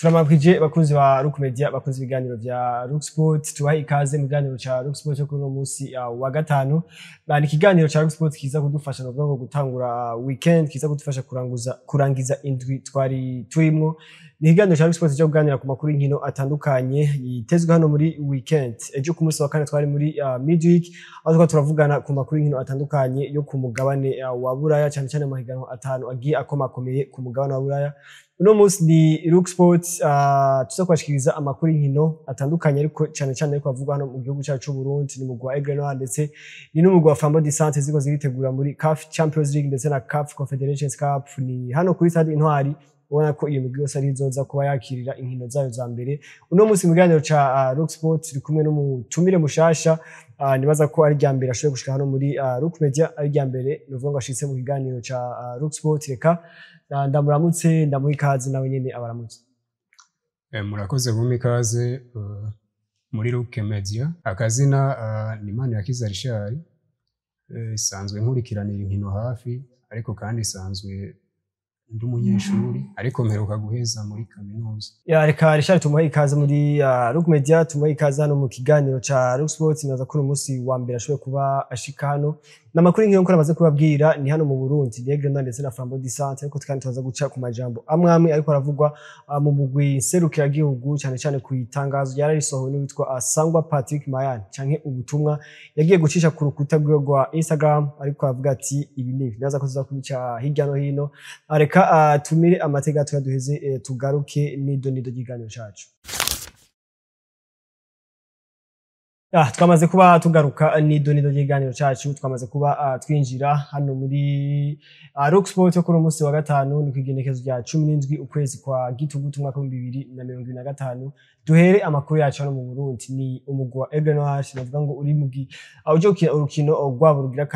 Turamabwije bakunzi ba Rook Media bakunzi ibiganiro vya Rook Sport tubaha ikaze mu kiganiro ca Rook Sport cyo kuri uno musi wa gatanu. Ni ikiganiro ca Rook Sport kiza kudufasha no bwo gutangura weekend kiza kudufasha kurangiza indwi twari turimwo. Ni ikiganiro ca Rook Sport cyo kuganira ku makuru y'inkino atandukanye yitezwe hano muri weekend. Ejo ku musi wa kane twari muri midweek aho twari turavugana ku makuru y'inkino atandukanye yo ku mugabane wa Buraya cyane cyane amahiganwa atanu agiye akomakomeye ku mugabane wa Buraya. Uno musi ni Rook Sport tuza kwashikiriza amakuru y'inkino atandukanye ariko cyane cyane ariko avugwa hano mu gihugu cyacu Burundi ni mugwa Aigle Noir ndetse ni n'umugwa Flambeau du Centre ziko ziritegura muri CAF Champions League ndetse na CAF Confederations Cup. Ni hano kuri Stade Intwari ubona ko iyo migwi yose ari izoza kuba yakirira inkino zayo za mbere. Uno musi mu kiganiro ca Rook Sport turi kumwe n'umutumire mushasha nibaza ko ari rya mbere ashoboye gushika hano muri Rook Media, ari rya mbere nuvuga ngo ashitse mu kiganiro ca Rook Sport. Reka ndamuramutse ndamuha ikaze nawe nyene abaramutse. Murakoze kumpa ikaze muri Rook Media. Akazina ni Manirakiza Richard, isanzwe nkurikiranira inkino hafi ariko kandi isanzwe ndi umunyeshuri ariko mperuka guheza muri kaminuza. Reka Richard tumuha ikaze muri Rook Media, tumuha ikaze hano mu kiganiro ca Rook Sport. Naza ko umunsi wa mbere ashoboye kuba ashika hano namakuru nk'iyo nkora amaze kubabwira ni hano mu Burundi ni Aigle Noir ndetse na Flambeau du Centre, ariko kandi tuza guca ku majambo amwe ariko aravugwa mu mugwi serukira gihugu cyane cyane ku itangazo ryararisohowe n'uwitwa Sangwa Patrick Mayan canke ubutumwa yagiye gucisha ku rukuta rwa Instagram ariko avuga ati ibi ni naza ko tuza kubica hirya no hino. Reka tumire amatega tuyaduheze tugaruke nido ry'iganiro cacu. Twamaze kuba tugaruka nido ry'iganiro cacu, twamaze kuba twinjira hano muri Rook Sport yo kuri umunsi wa gatanu ni kwigenekezo rya 17 ukwezi kwa Gitugutu mwaka wa 2025. Duhere amakuru yacu hano mu Burundi. Ni umugwa wa Aigle Noir navuga ngo uri mugi awujokira urukino rwabo rugira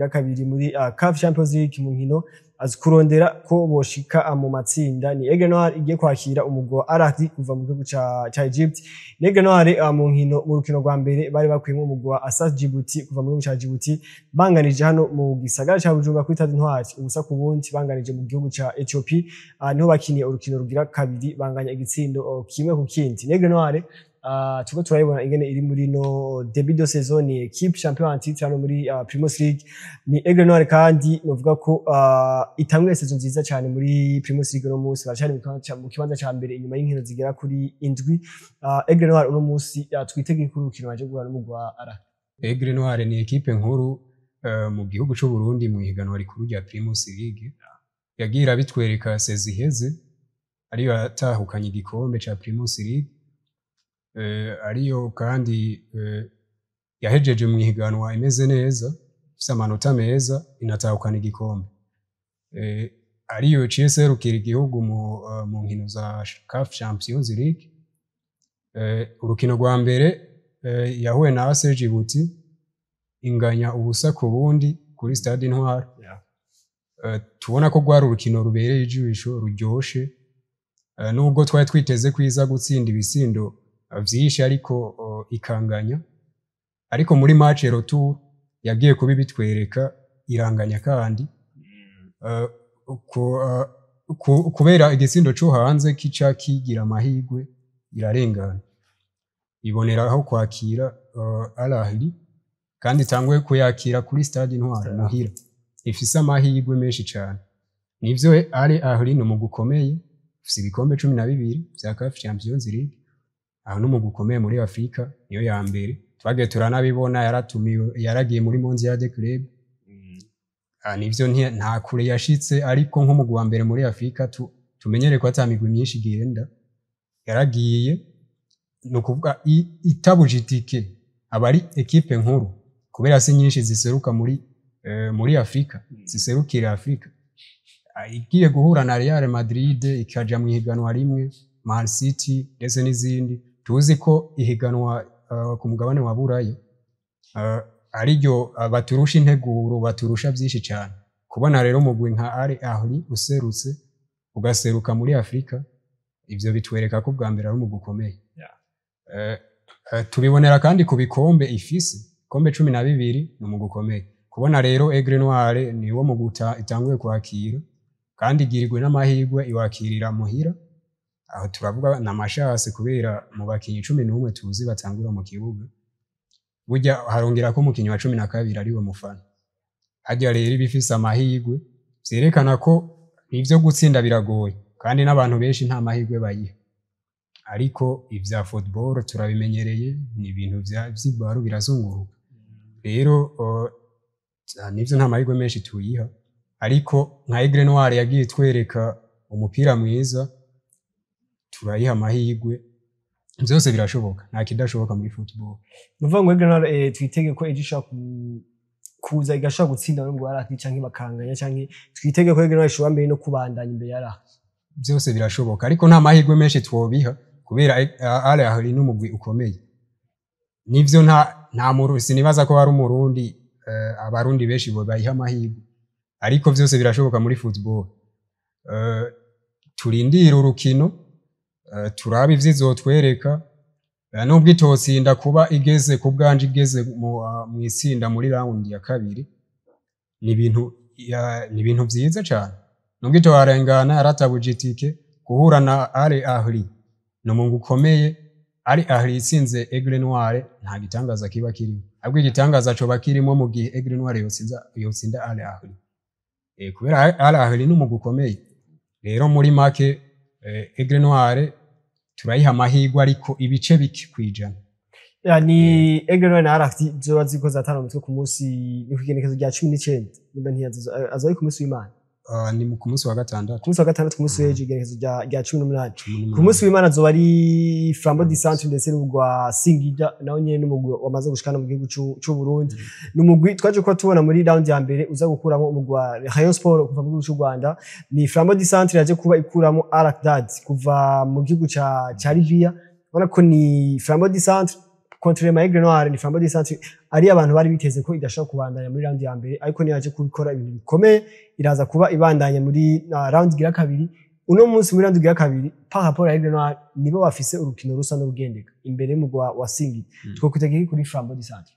kabiri muri CAF Champions League mu nkino azikurondera ko boshika mu matsinda. Ni Aigle Noir igiye kwakira umugwa wa Al Ahly kuva mu gihugu ca Egypt. Ni Aigle Noir mu rukino rwa mbere bari bakwimwe umugwa wa Asas Djibouti kuva mu gihugu ca Djibouti, banganije hano mu gisagara ca Bujumbura kuri Stade Intwari ubusa ku bundi, banganije mu gihugu ca Ethiopia niho bakiniye urukino rugira kabiri banganya igitsindo kimwe ku kindi. Ni Aigle Noir tuko turayibona ingene iri muri no début de saison, ni équipe champion en titre hano muri Primus League. Ni Aigle Noir kandi novuga ko itamwe saison nziza cyane muri Primus League no musi bacari mu kibanza ca mbere inyuma y'inkino zigera kuri indwi. Aigle Noir uno musi twitege ku rukino waje guhura n'umugwa Ara. Aigle Noir ni equipe nkuru mu gihugu cy'u Burundi mu higanwa rikuru rya Primus League, yagira bitwereka seziheze ariyo atahukanye igikombe ca Primus League, ariyo kandi yahejeje mu higanwa imeze neza ifite amanota meza inatahukana igikombe, ariyo CSR igihugu mu nkino za CAF Champions League. Urukino rwa mbere yahuye na AS Djibouti inganya ubusa ku bundi kuri Stade Intwari. Tubona ko rwari urukino rubereye ijisho ruryoshe, nubwo twari twiteze kwiza gutsinda ibisindo vyinshi ariko ikanganya, ariko muri match retour yagiye kubi bitwereka iranganya kandi kubera igisindo cyo hanze kica kigira amahigwe irarengana iboneraho kwakira Al Ahly kandi tangwe kuyakira kuri Stade Intwari muhira ifise amahigwe menshi cyane. Nivyo Al Ahly no mugukomeye ifise ibikombe 12 vya CAF Champions League, aho no mugukomeye muri Afrika niyo ya mbere. Twagiye turanabibona yaragiye muri Mondial de Club. Nivyo nta kure yashitse, ariko nko mu wa mbere muri Afrika tumenyere ko atamigwi myinshi igenda yaragiye, no kuvuga itabujitike abari equipe nkuru kubera si nyinshi ziseruka muri Afrika ziserukira Afrika. Igiye guhura na Real Madrid ikaja mu higanwa rimwe, Man City ndetse n'izindi. Tuzi ko ihiganwa ku mugabane wa Buraya ariryo baturusha integuro baturusha byinshi cyane. Kubona rero mugwi nka Al Ahly userutse ugaseruka muri Afrika, ivyo bitwereka ko bwa mbere ari umugukomeye. Tubibonera kandi ku bikombe ifise kombe 12 no mugukomeye. Kubona rero Aigle Noir ni wo muguta itanguye kwakira kandi igirirwe n'amahirwe iwakirira muhira, aho turavuga n'amashase kubera mu bakinyi 11 tuzi batangura mu kibuga burya harongera ko umukinyi wa 12 ariwe mufana hajya rero bifise amahirwe vyerekana ko ivyo gutsinda biragoye kandi n'abantu benshi nta mahirwe bayiha ariko ivya football turabimenyereye ni ibintu vy'ibaro birazunguruka rero nivyo nta mahirwe menshi tuyiha ariko nka Aigle Noir yagiye twereka umupira mwiza turayiha amahirwe byose birashoboka nta kidashoboka muri football nuvuga ngo Aigle Noir twitege ko ejo kuza igashaka gutsinda ngo araki canke bakanganya canke twitege ko Aigle Noir ishobora mbere no kubandanya imbere yara byose birashoboka ariko nta mahirwe menshi twobiha kubera ale ahari n'umugwi ukomeye nivyo nta murusi nibaza ko hari umurundi abarundi benshi bo bayiha amahirwe ariko byose birashoboka muri football turindira urukino turabe ivyizotwereka nubwo itotsinda kuba igeze ku bwanje igeze mu itsinda muri round ya kabiri ni ibintu vyiza cyane nubwo itoharengana yaratabuje itike guhura na Ale Ahly no mungu ukomeye Ali Ahly itsinze Aigle Noir nta gitangaza kiba kirimo ahubwo igitangaza cyo bakirimo mu gihe Aigle Noir yotsinda Ale Ahly kubera Ale Ahly n'umugu ukomeye rero muri make Aigle Noir turayiha amahirwe ariko ibice biki kwijana yani Aigle Noir na Arahti zoba zikoza atano mutwe ku munsi n'ikigenekezo rya 19 nimba ntiyazo azoyi ku munsi w'Imana ni ku munsi wa gatandatu ku munsi w'ejo igenekezo rya 18 ku munsi w'Imana zoba ari Flambeau du Centre ndetse n'ubwa Singida naho nyene n'umugwi wamaze gushikana mu gihugu cy'u Burundi n'umugwi twaje ko tubona muri round ya mbere uza gukuramo umugwi wa Rayon Sport kuva mu gihugu cy'u Rwanda ni Flambeau du Centre yaje kuba ikuramo Al-Qadad kuva mu gihugu ca Libya ubona ko ni Flambeau du Centre contre Aigle Noir ni Flambeau du Centre ari abantu bari biteze ko idashaka kubandanya muri round ya mbere ariko niyaje kubikora ibintu bikomeye iraza kuba ibandanya muri round gira kabiri uno munsi muri round gira kabiri par rapport à Aigle Noir nibo bafise urukino rusa n'urugendeka imbere mu wa Singida two kutegeka kuri Flambeau du Centre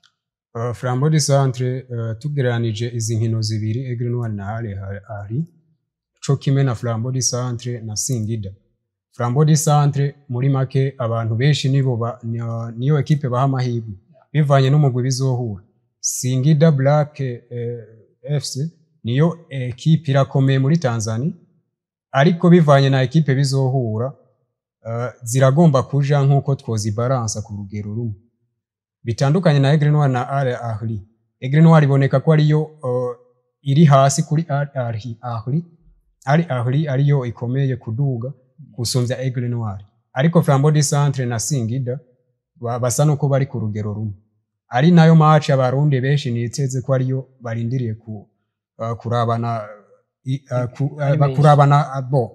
Flambeau du Centre tugereranije izi nkino zibiri Aigle Noir na Ale Ahly co kimwe na Flambeau du Centre na Singida Flambeau du Centre muri make abantu benshi niyo equipe baha amahirwe bivanye n'umugwi bizohura Singida Black FC niyo equipe irakomeye muri Tanzania ariko bivanye na equipe bizohura ziragomba kuja nkuko twozi balance ku rugero rumwe bitandukanye na Aigle Noir na Ale Ahly Aigle Noir iboneka ko ariyo iri hasi kuri Ale Ahly ariyo ikomeye kuduga gusumvya Aigle Noir ariko Flambeau du Centre na Singida basa nuko bari ku rugero rumwe ari nayo match abarundi benshi niteze ko ariyo barindiriye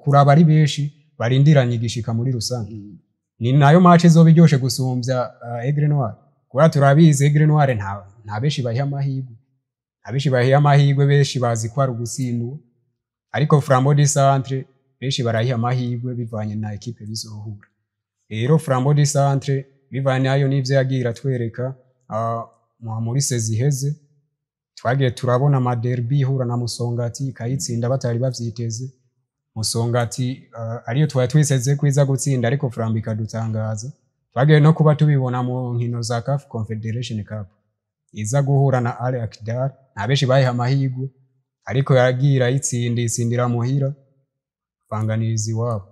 kuraba ari benshi barindiranye igishika muri rusange ni nayo match izobiryoshe gusumvya Aigle Noir kuba turabizi Aigle Noir nta benshi bahiha amahirwe benshi bazi ko ari ugutsindwa ariko Flambeau du Centre benshi barahiha amahirwe bivanye na equipe bizohura rero Flambeau du Centre bivanye nayo n'ivyo yagira twereka muri seziheze twagiye turabona amaderby hura na Musongati kayitsinda batari bavyiteze Musongati ariyo twiseze kwiza gutsinda ariko Flambeau ikadutangaza twagiye no kuba tubibona mu nkino za CAF Confederation Cup iza guhura na Al-Qadar nta benshi bahiha amahirwe ariko yagira itsindira muhira banganizi wabo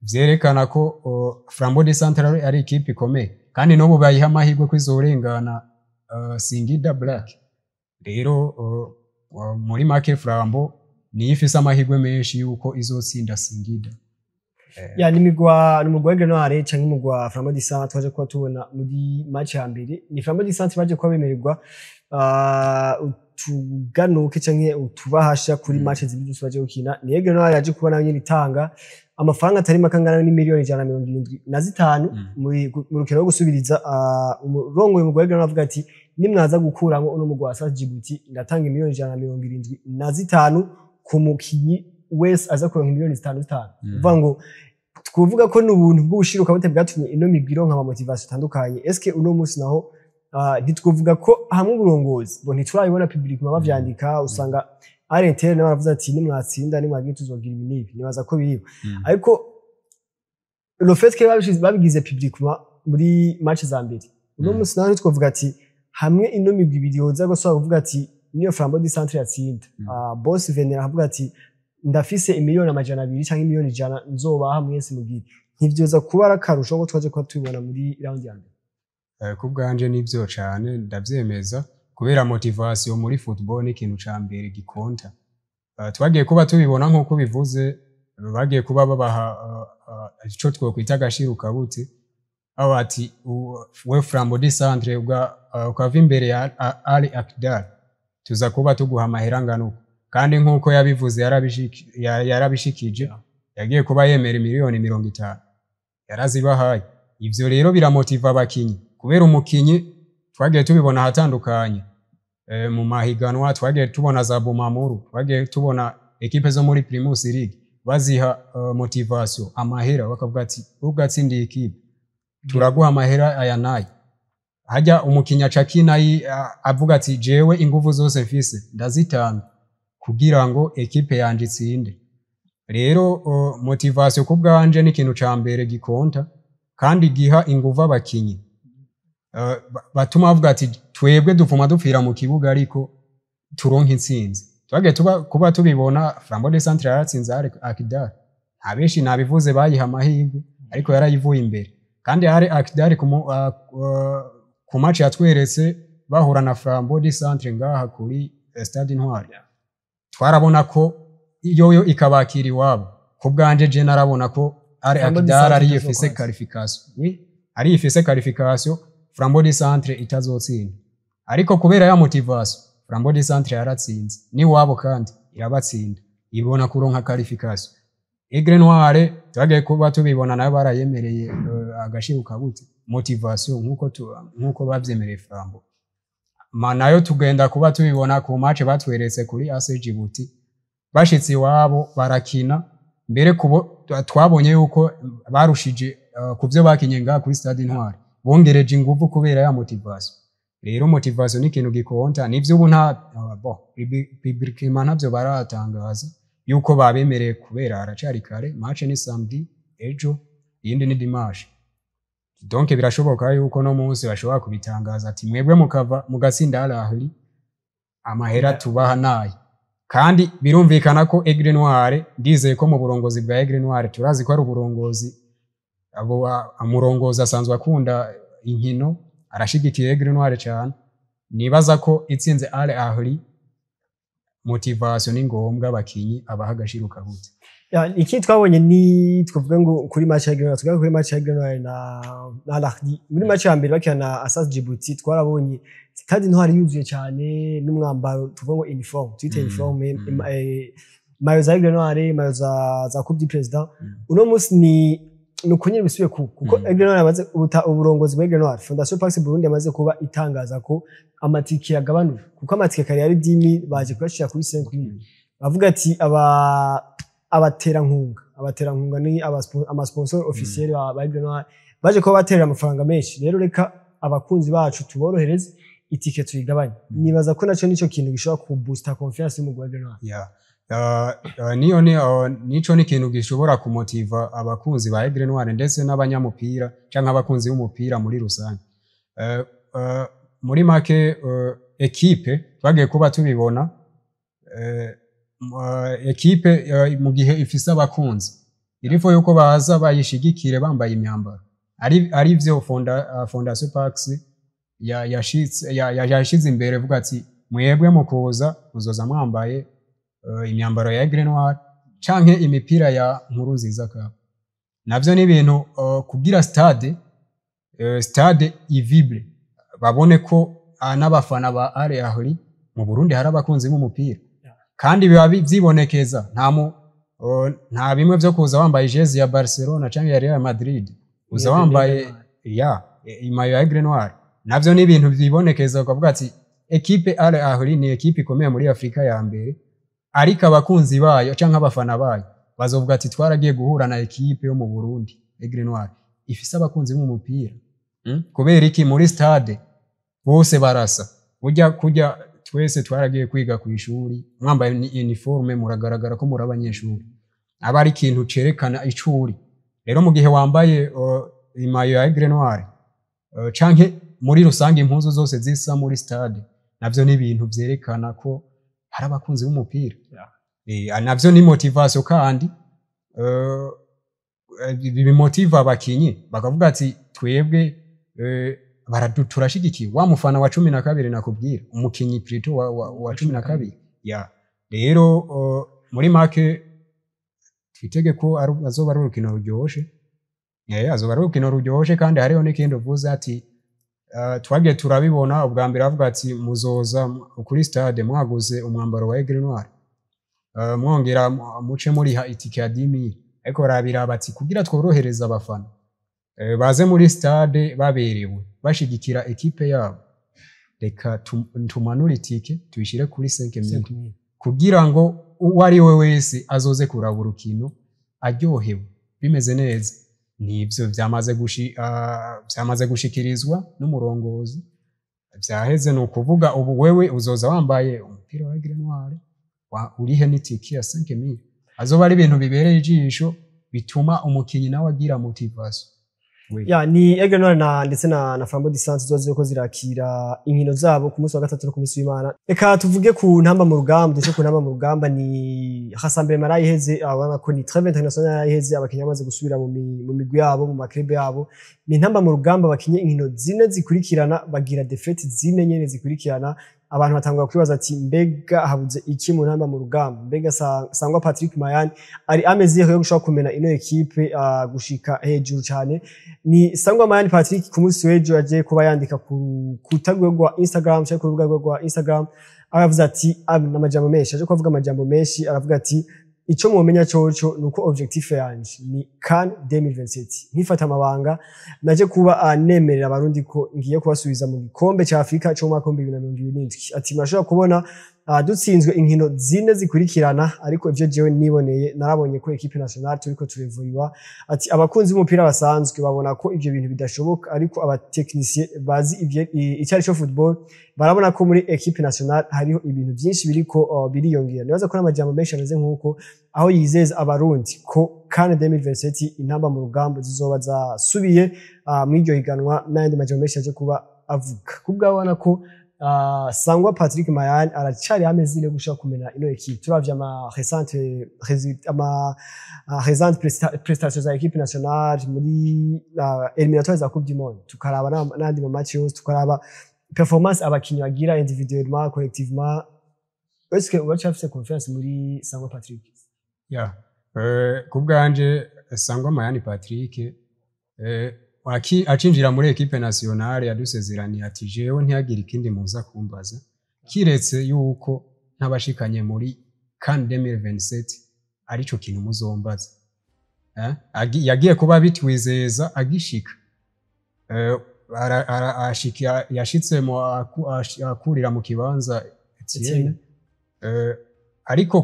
vyerekana ko Flambeau du Centre ari equipe ikomeye kandi no bayiha amahirwe kwizorengana Singida Black rero muri make Flambeau ni ifise amahirwe menshi yuko izotsinda Singida ya nimigwa Aigle Noir canke imugwa Flambeau du Centre twaje ko tubona muri match ya mbere ni Flambeau du Centre baje ko bemererwa tuganuke canke utubahasha kuri match zibiri baje gukina ni Aigle Noir yaje kubona nyine itanga amafaranga atari makangana ni miliyoni 175 mu rukero rwo gusubiriza umurongo mu Aigle Noir avuga ati nimwaza gukuramo uno mugwa sa Djibouti ndatanga miliyoni 175 ku mukinyi wese aza kuronka miliyoni 55 uvuga ngo tkuvuga ko n'ubuntu bw'ubushiruka bute bwatumye ino migiro nka motivation itandukanye eske uno munsi naho ntitwovuga ko hamwe uburongozi bo ntiturayibona public bavyandika usanga ari interne baravuze ati nimwatsinda nimwagiye tuzogira ibinibi nibaza ko biriho ariko le fait que babigize publiquement muri match za mbere uno musi naho twovuga ati hamwe ino migwi ibiri yoza gusaba kuvuga ati niyo Flambeau du Centre yatsinda boss Venera avuga ati ndafise imiliyoni amajana 200 cyangwa imiliyoni 100 nzobaha mwese mugire ntivyoza kuba arakarusho ko twaje ko tubibona muri round ya mbere ku bwanje nivyo cyane ndavyemeza kubera motivation muri football ni ikintu ca mbere gikonta twagiye kuba tubibona nkuko bivuze bagiye kuba babaha ico twokwita agashiruka buti aho ati we Flambeau du Centre ukava imbere ya Ali Akdar tuza kuba tuguha amahera ngano kandi nkuko yabivuze yarabishikije yagiye kuba yemera miliyoni 50 yarazibahaye ivyo rero biramotiva abakinyi kubera umukinyi twagiye tubibona hatandukanye mu mahiganwa twagiye tubona za Bumamuru twagiye tubona equipe zo muri Primus League baziha motivation amahera bakavuga ati ugatsindiye equipe turaguha amahera aya nayi hajya umukinya cakinayi avuga ati jewe ingufu zose mfise ndazitanga kugira ngo equipe yanje itsinde rero motivation ku bwanje ni ikintu ca mbere gikonta kandi giha ingufu abakinyi batuma bavuga ati twebwe dupfuma dupfira mu kibuga ariko turonka intsinzi twagiye kuba tubibona Flambeau du Centre yaratsinze Akdar nta benshi nabivuze bayiha amahirwe ariko yarayivuye imbere kandi hari Akdar ku match yatweretse bahura na Flambeau du Centre ngaha kuri Stade Intwari twarabona ko yoyo ikabakira iwabo ku bwanje je narabona ko ari Akdar ari yefise qualification ari yefise qualification Flambeau du Centre itazotsinda ariko kubera ya motivation Flambeau du Centre yaratsinze ni wabo kandi irabatsinda ibona kuronka qualification Aigle Noire twagiye kuba tubibona nayo barayemereye agashiruka buti motivation nkuko bavyemereye Flambeau nayo tugenda kuba tubibona ku match batweretse kuri AC Djibouti bashitsi wabo barakina mbere kubo twabonye yuko barushije kuvyo bakinye ngaha kuri Stade Intwari bongereje ingufu kubera ya motivation rero motivation ni ikintu gikonta nivyo ubu nta publiquement navyo baratangaza yuko babemereye kubera aracari kare match ni samedi ejo yindi ni dimanche donc birashoboka yuko no munsi bashobora kubitangaza ati mwebwe mukava mugatsinda Al Ahly amahera tubaha nayi kandi birumvikana ko Aigle Noire ndizeye ko mu burongozi bwa Aigle Noire turazi ko ari uburongozi abo amurongoza asanzwe akunda inkino arashigikiye Aigle Noire cyane nibaza ko itsinze Al Ahly motivation ni ngombwa abakinyi abahagashiruka gute iki twabonye ni twavuga ngo kuri match ya Aigle Noire tuvuga kuri match ya Aigle Noire na Al Ahly muri match ya mbere bakina na Asas Djibouti twarabonye Stade Intwari yuzuye cyane n'umwambaro tuvuga ngo uniform twite uniform mayo za Aigle Noire mayo za Coupe du Président uno munsi ni nukunyira bisubiye kuko Aigle Noire amaze uburongozi bwa Aigle Noire Fondation Pax Burundi amaze kuba itangaza ko amatike yagabanuye kuko amatike kare yari 10,000 baje kuyashira kuri 5,000 bavuga ati abaterankunga ni ama sponsor officiel ba Aigle Noire baje ko baterera amafaranga menshi rero reka abakunzi bacu tuborohereze itike tuyigabanye nibaza ko naco nico kintu gishobora ku booster confiance mu Aigle Noire nico ni ikintu gishobora kumotiva abakunzi ba Aigle Noire ndetse n'abanyamupira canke abakunzi b'umupira muri rusange muri make equipe twagiye kuba tubibona equipe mu gihe ifise abakunzi irifo yuko baza bayishigikire bambaye imyambaro ari vyo Fondation Pax yashize imbere vuga ati mwebwe mukoza muzoza mwambaye imyambaro ya Aigle Noire canke imipira ya Nkurunziza Cup navyo ni ibintu kugira stade ivibre babone ko n'abafana ba Al Ahly mu Burundi hari abakunzi b'umupira kandi biba byibonekeza nta bimwe vyo kuza wambaye jezi ya Barcelona canke ya Real Madrid uza wambaye imayo ya Aigle Noire navyo ni ibintu byibonekeza ukavuga ati equipe Al Ahly ni equipe ikomeye muri Afrika ya mbere ariko abakunzi bayo canke abafana bayo bazovuga ati twaragiye guhura na equipe yo mu Burundi Aigle Noire ifise abakunzi mu mupira kubera iki muri stade bose barasa kujya twese twaragiye kwiga ku ishuri mwambaye uniforme muragaragara ko muri abanyeshuri aba ari ikintu cerekana icuri rero mu gihe wambaye imayo ya Aigle Noir canke muri rusange impuzu zose zisa muri stade navyo ni ibintu vyerekana ko hari abakunzi b'umupira navyo ni motivation kandi bimotiva abakinyi bakavuga ati twebwe turashigikiye wa mufana wa 12 nakubwira umukinyi plutôt wa 12 rero muri make twitege ko azoba ari urukino ruryoshe azoba ari urukino ruryoshe kandi hariho n'ikindi uvuze ati twagiye turabibona ubwa mbere avuga ati muzoza kuri stade mwaguze umwambaro wa Aigle Noir mwongera muce muriha itike ya 10,000 ariko barabira bati kugira tworohereza abafana baze muri stade baberewe bashigikira ekipe yabo reka tumanure itike tuyishire kuri 5,000 kugira ngo uwari we wese azoze kuraba urukino aryohewe bimeze neza nivyo vyamaze gushikirizwa n'umurongozi vyaheze no kuvuga ubu wewe uzoza wambaye umupira wa Aigle Noir urihe n'itike ya 5,000 azoba ari ibintu bibereye ijisho bituma umukinyi nawe agira motivation ni Aigle Noir ndetse na Flambeau du Centre zoze ko zirakira inkino zabo ku munsi wa gatatu no ku munsi w'Imana reka tuvuge ku ntamba mu rugamba ndetse ku ntamba mu rugamba ni Rassemblement yaraheze abana ko ni Trêve Internationale yaraheze abakinnyi bamaze gusubira mu migwi yabo mu maklub yabo ni ntamba mu rugamba bakinye inkino zine zikurikirana bagira defete zine nyene zikurikirana abantu batangwa kwibaza ati mbega habuze iki mu ntamba mu rugamba mbega Sangwa Patrick Mayani ari ameze yo gushaka kumena ino equipe gushika hejuru cyane ni Sangwa Mayani Patrick ku munsi w'ejo yaje kuba yandika ku rutagwe rwa Instagram cyangwa ku rubuga rwa Instagram aravuze ati n'amajambo menshi aje kuvuga amajambo menshi aravuga ati ico mumenya coco nuko objectif yanje ni CAN 2027 nkifata amabanga naje kuba nemerera abarundi ko ngiye kubasubiza mu gikombe cya Afrika cyo mu mwaka 2027 ati mashobora kubona dutsinzwe inkino zine zikurikirana ariko ivyo jewe niboneye narabonye ko equipe nationale turiko turevuriwa ati abakunzi b'umupira basanzwe babona ko ivyo bintu bidashoboka ariko abateknicien bazi icyari cyo football barabona ko muri equipe nationale hariho ibintu byinshi biriko biriyongera nibaza ko n'amajambo menshi ameze nkuko aho yizeza abarundi ko CAN 2027 intamba mu rugamba zizoba zasubiye mw'iryo higanwa n'andi majambo menshi aje kuba avuga kubwabona ko Sangwa Patrick Mayani aracari amezile gushaka kumena ino equipe turavye ama récente prestations za equipe nationale muri éliminatoires za Coupe du Monde tukaraba n'andi ma match yose tukaraba performance abakinyi bagira individuellement collectivement est-ce que wacafise confiance muri Sangwa Patrick kubwanje Sangwa Mayani Patrick acinjira muri equipe nationale yadusezeraniye ati jewe ntiyagira ikindi muza kumbaza kiretse yuko ntabashikanye muri CAN 2027 arico kintu muzombaza yagiye kuba bitwizeza agishika yashitse mu akurira mu kibanza Etienne ariko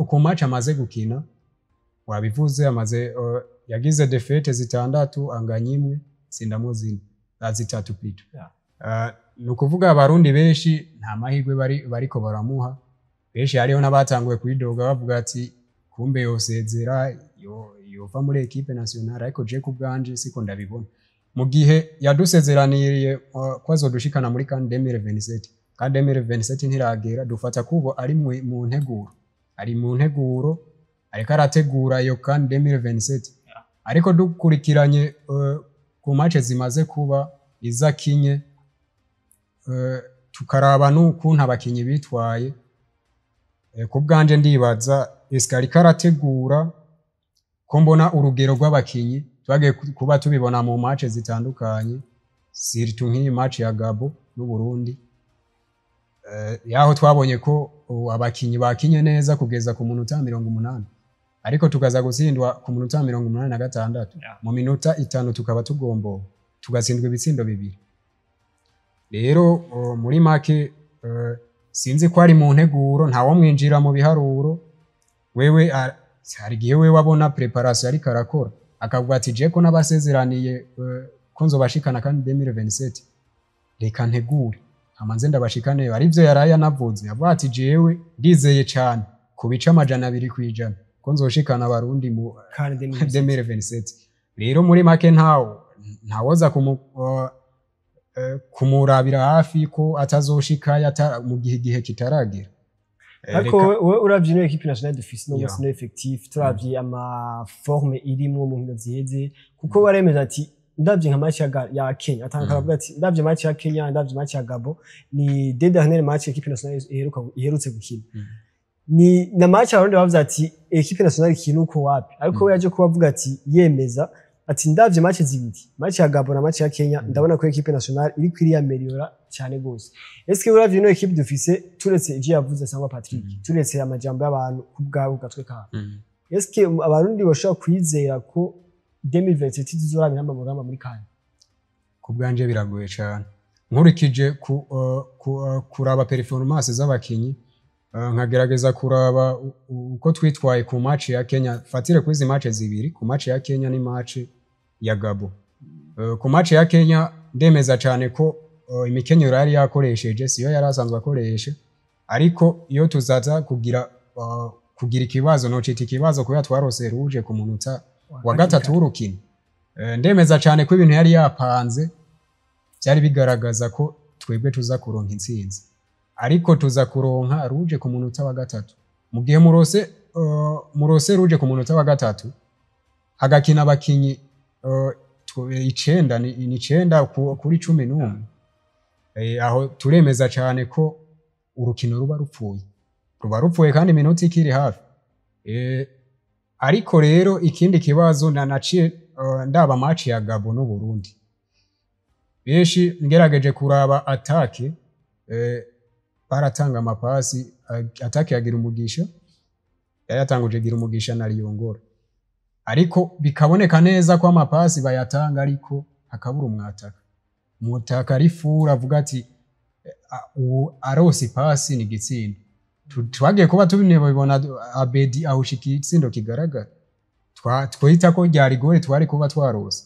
ku match amaze gukina wabivuze amaze yagize defete zitandatu anganyimwe tsindamo zine zitatu plito nukuvuga abarundi benshi nta mahirwe bariko baramuha benshi hariho n'abatanguye kwidoga bavuga ati kumbe yosezera yova muri equipe nationale ariko je kubwanje siko ndabibona mu gihe yadusezeraniye kwazo dushikana muri CAN 2027 CAN 2027 ntiragera dufata kubo ari mu nteguro ariko arategura iyo CAN 2027 ariko dukurikiranye ku match zimaze kuba izakinye tukaraba n'ukuntu abakinyi bitwaye kubwanje ndibaza eskari karategura ko mbona urugero rw'abakinyi twagiye kuba tubibona mu match zitandukanye surtout nk'iyi match ya Gabo n'u Burundi yaho twabonye ko abakinyi bakinye neza kugeza ku minota 80 ariko tukaza gutsindwa ku minota 86 mu minota 5 tukaba tugombo tugatsindwa ibitsindo bibiri rero muri make sinzi ko ari mu nteguro ntawo mwinjira mu biharuro wewe hari gihe wewe wabona preparation ari karakora akavuga ati je ko nabasezeraniye ko nzobashikana kandi 2027 reka ntegure amanze ndabashikane arivyo yaraya navuze avuga ati jewe ndizeye cyane ku bica 200 kwijana ko nzoshikana abarundi mu 2027 rero muri make ntawoza kumurabira hafi ko atazoshika mu gihe kitaragera. Ariko we uravye ino equipe nationale dufise no musi no effectif turavye ama forme irimwo mu nkino ziheze kuko baremeza ati ndavye nka match ya Kenya atanga avuga ati ndavye match ya Kenya ndavye match ya Gabon ni de dernière match equipe nationale iherutse gukina ni na match abarundi bavuze ati equipe nationale ikinuko wapi ariko we yaje kubavuga ati yemeza ati ndavye match zibiri match ya Gabon na match ya Kenya ndabona ko equipe nationale iri kwiri ameliora cyane gose. Est-ce que uravye ino equipe dufise turetse ivyo yavuze Sangwa Patrick turetse amajambo y'abantu kubgaho gatwe ka est-ce que abarundi bashobora kwizera ko 2027 tuzorabira amamuramba muri kanya? Kubganje biragoye cyane nkurikije kuraba performance z'abakinyi nkagerageza kuraba uko twitwaye ku match ya Kenya fatire kuri izi match zibiri ku match ya Kenya ni match ya Gabon. Ku match ya Kenya ndemeza cyane ko imikenyero yari yakoresheje siyo yari asanzwe akoresha ariko iyo tuzaza kugira ikibazo nocita ikibazo ko yatwarose ruje ku munota wa gatatu w'urukino ndemeza cyane ko ibintu yari yapanze byari bigaragaza ko twebwe tuza kuronka intsinzi ariko tuza kuronka ruje ku munota wa gatatu mu gihe murose ruje ku munota wa gatatu hagakina abakinyi 9 kuri 11 aho turemeza cyane ko urukino ruba rupfuye kandi iminota ikiri hafi ariko rero ikindi kibazo naciye ndaba match ya Gabon no Burundi beshi ngerageje kuraba attaque baratanga amapasi attaque yagira umugisha yatanguje gira umugisha na Liyongora ariko bikaboneka neza ko amapasi bayatanga ariko hakabura umwataka rifura avuga ati arose pasi ni gitsinda twagiye kuba tubibona Abedi ahushiki itsindo kigaragara twita ko ryari gore twari kuba twarose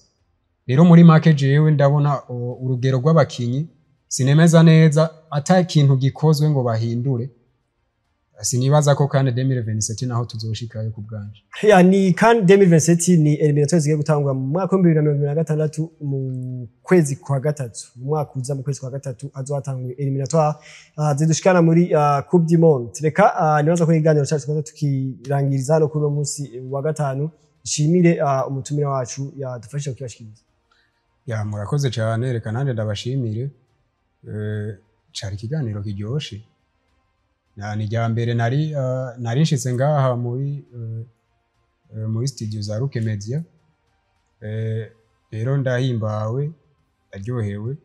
rero muri make jewe ndabona urugero rw'abakinyi sinemeza neza ata kintu gikozwe ngo bahindure sinibaza ko kandi 2027 naho tuzoshikayo kubganje ni kandi 2027 ni eliminatoire zigiye gutangwa mu mwaka wa 2026 mu kwezi kwa gatatu mu mwaka uza mu kwezi kwa gatatu azotangwa eliminatoire zidushikana muri Coupe du Monde reka nibaza ko iganiro cyacu twaza tukirangiriza hano kuri uno munsi wa gatanu nshimire umutumire wacu yadufashije kuyashikiriza murakoze cyane reka nande ndabashimire cari ikiganiro kiryoshe ni rya mbere nari nshitse ngaha muri studio za Ruke Media rero ndahimbawe aryohewe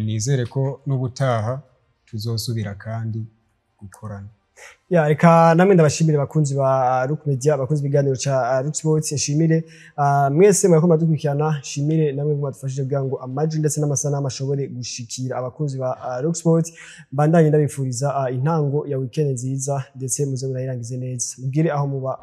nizere ko n'ubutaha tuzosubira kandi gukorana reka namwe ndabashimire bakunzi ba Ruke Media bakunzi biganiro ca Ruke Sports nshimire mwese mwako madukurikirana nshimire namwe mwadufashije kugira ngo amajwi ndetse n'amasanamu ashobore gushikira abakunzi ba Ruke Sports bandanye ndabifuriza intango ya weekend nziza ndetse muze murayirangize neza mugire aho muba